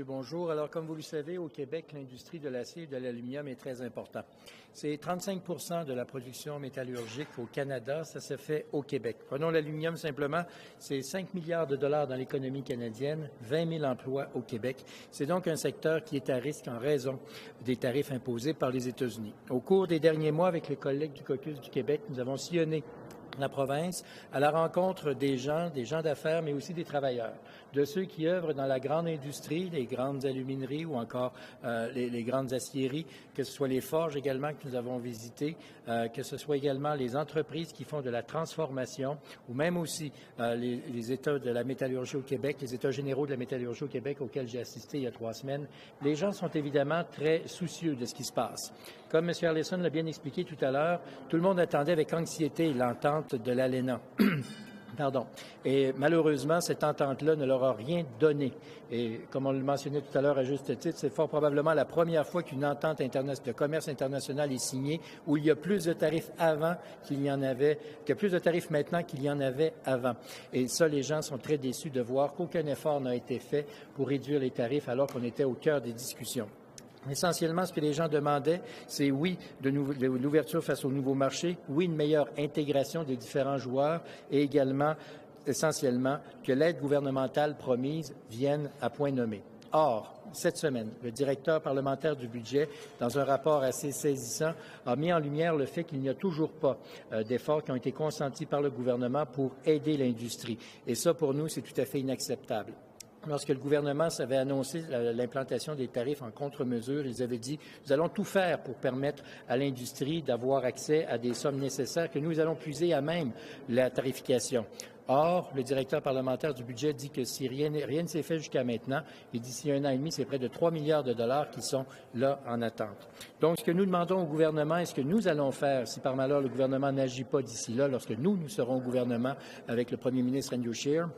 Bonjour. Alors, comme vous le savez, au Québec, l'industrie de l'acier et de l'aluminium est très importante. C'est 35 de la production métallurgique au Canada. Ça se fait au Québec. Prenons l'aluminium simplement. C'est 5 milliards de dollars dans l'économie canadienne, 20 000 emplois au Québec. C'est donc un secteur qui est à risque en raison des tarifs imposés par les États-Unis. Au cours des derniers mois, avec les collègues du Caucus du Québec, nous avons sillonné la province à la rencontre des gens d'affaires, mais aussi des travailleurs, de ceux qui œuvrent dans la grande industrie, les grandes alumineries ou encore les grandes aciéries, que ce soit les forges également que nous avons visitées, que ce soit également les entreprises qui font de la transformation ou même aussi les États de la métallurgie au Québec, les États généraux de la métallurgie au Québec auxquels j'ai assisté il y a 3 semaines. Les gens sont évidemment très soucieux de ce qui se passe. Comme M. Harlison l'a bien expliqué tout à l'heure, tout le monde attendait avec anxiété l'entente de l'ALENA. Pardon. Et malheureusement, cette entente-là ne leur a rien donné. Et comme on le mentionnait tout à l'heure à juste titre, c'est fort probablement la première fois qu'une entente de commerce international est signée où il y a plus de tarifs avant qu'il y en avait, qu'il y a plus de tarifs maintenant qu'il y en avait avant. Et ça, les gens sont très déçus de voir qu'aucun effort n'a été fait pour réduire les tarifs alors qu'on était au cœur des discussions. Essentiellement, ce que les gens demandaient, c'est oui, de l'ouverture face aux nouveaux marchés, oui, une meilleure intégration des différents joueurs et également, essentiellement, que l'aide gouvernementale promise vienne à point nommé. Or, cette semaine, le directeur parlementaire du budget, dans un rapport assez saisissant, a mis en lumière le fait qu'il n'y a toujours pas d'efforts qui ont été consentis par le gouvernement pour aider l'industrie. Et ça, pour nous, c'est tout à fait inacceptable. Lorsque le gouvernement avait annoncé l'implantation des tarifs en contre-mesure, ils avaient dit « Nous allons tout faire pour permettre à l'industrie d'avoir accès à des sommes nécessaires que nous allons puiser à même la tarification ». Or, le directeur parlementaire du budget dit que si rien ne s'est fait jusqu'à maintenant, et d'ici 1 an et demi, c'est près de 3 milliards de dollars qui sont là en attente. Donc, ce que nous demandons au gouvernement et ce que nous allons faire, si par malheur le gouvernement n'agit pas d'ici là, lorsque nous serons au gouvernement avec le premier ministre Andrew Scheer,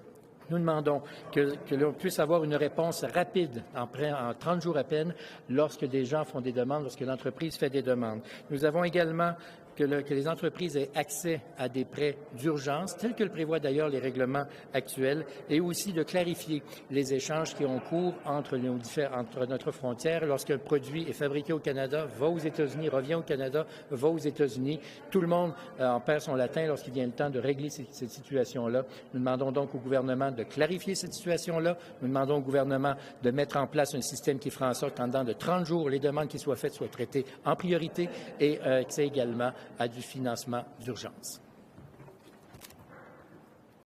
nous demandons que l'on puisse avoir une réponse rapide, en 30 jours à peine, lorsque des gens font des demandes, lorsque l'entreprise fait des demandes. Nous avons également que les entreprises aient accès à des prêts d'urgence, tels que le prévoient d'ailleurs les règlements actuels, et aussi de clarifier les échanges qui ont cours entre notre frontière. Lorsqu'un produit est fabriqué au Canada, va aux États-Unis, revient au Canada, va aux États-Unis, tout le monde en perd son latin lorsqu'il vient le temps de régler cette situation-là. Nous demandons donc au gouvernement de clarifier cette situation-là. Nous demandons au gouvernement de mettre en place un système qui fera en sorte qu'en dedans de 30 jours, les demandes qui soient faites soient traitées en priorité et accès également à du financement d'urgence.